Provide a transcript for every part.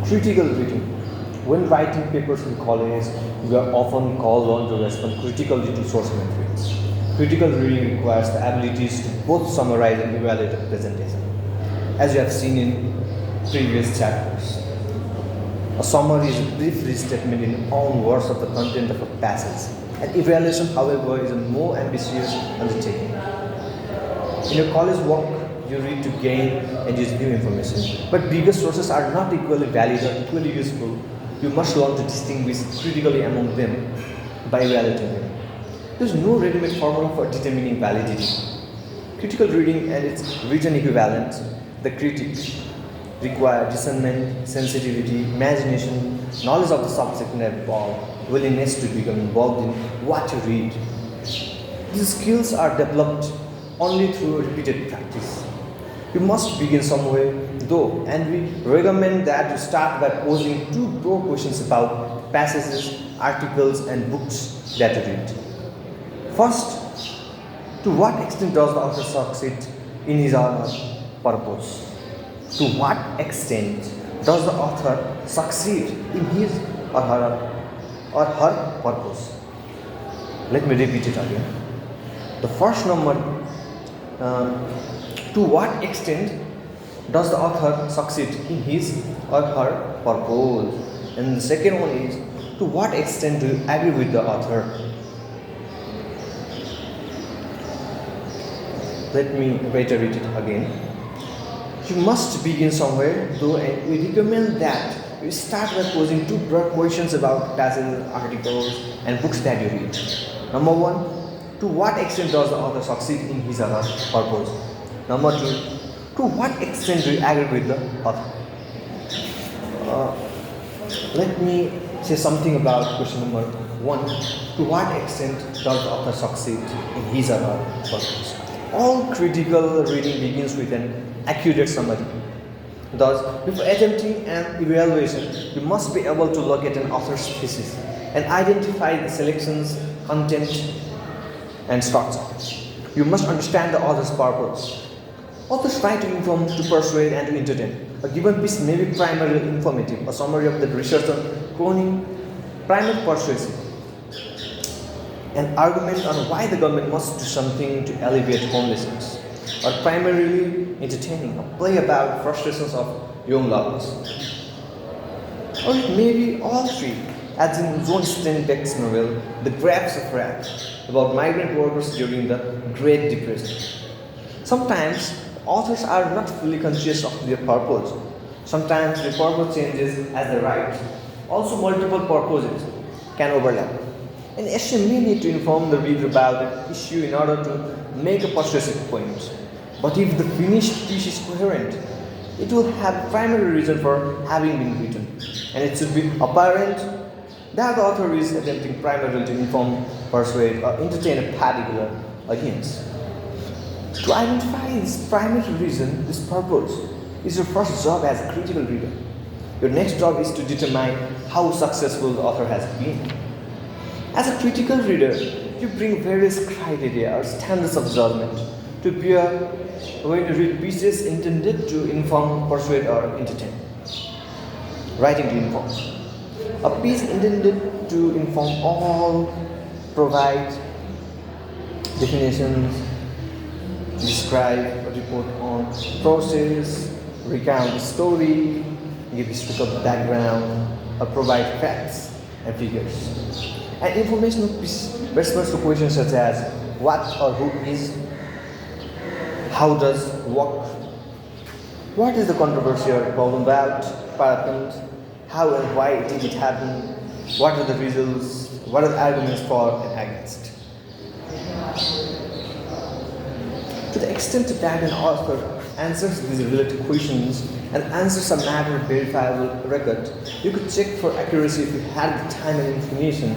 Critical reading. When writing papers in college, we are often called on to respond critically to source materials. Critical reading requires the abilities to both summarize and evaluate a presentation. As you have seen in previous chapters, a summary is a brief restatement in own words of the content of a passage. An evaluation, however, is a more ambitious undertaking. In your college work, you read to gain and use new information. But bigger sources are not equally valid or equally useful. You must learn to distinguish critically among them by evaluating them. There is no ready-made formula for determining validity. Critical reading and its written equivalent, the critic, require discernment, sensitivity, imagination, knowledge of the subject involved, willingness to become involved in what you read. These skills are developed only through repeated practice. You must begin somewhere, though, and we recommend that you start by posing two broad questions about passages, articles, and books that you read. First, to what extent does the author succeed in his or her purpose? To what extent does the author succeed in his or her purpose? Let me repeat it again. The first number, to what extent does the author succeed in his or her purpose? And the second one is, to what extent do you agree with the author? Let me reiterate it again. You must begin somewhere, though, and we recommend that you start by posing two broad questions about passages, articles, and books that you read. Number one, to what extent does the author succeed in his or her purpose? Number two, to what extent do you agree with the author? Let me say something about question number one. To what extent does the author succeed in his or her purpose? All critical reading begins with an accurate summary. Thus, before attempting an evaluation, you must be able to look at an author's thesis and identify the selections, content, and structure. You must understand the author's purpose. Authors try to inform, to persuade, and to entertain. A given piece may be primarily informative, a summary of the researcher, Cronin, primarily persuasive, an argument on why the government must do something to alleviate homelessness, or primarily entertaining, a play about frustrations of young lovers. Or it may be all three, as in John Steinbeck's novel, The Grapes of Wrath, about migrant workers during the Great Depression. Sometimes authors are not fully conscious of their purpose. Sometimes the purpose changes as they write. Also, multiple purposes can overlap. An essay may need to inform the reader about an issue in order to make a persuasive point. But if the finished piece is coherent, it will have a primary reason for having been written, and it should be apparent that the author is attempting primarily to inform, persuade, or entertain a particular audience. To identify this primary reason, this purpose, is your first job as a critical reader. Your next job is to determine how successful the author has been. As a critical reader, you bring various criteria or standards of judgment to bear when you read pieces intended to inform, persuade, or entertain. Writing to inform. A piece intended to inform all, provide definitions, describe or report on process, recount the story, give historical background, or provide facts and figures. An informational piece responds to questions such as what or who is, how does work, what is the controversy or problem about, what happened, how and why did it happen, what are the results, what are the arguments for and against. To the extent that an author answers these related questions and answers a matter of verifiable record, you could check for accuracy if you had the time and information.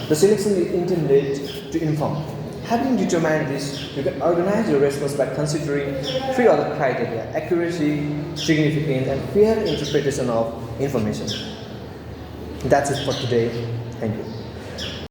The selection is intended to inform. Having determined this, you can organize your response by considering three other criteria: accuracy, significance, and fair interpretation of information. That's it for today. Thank you.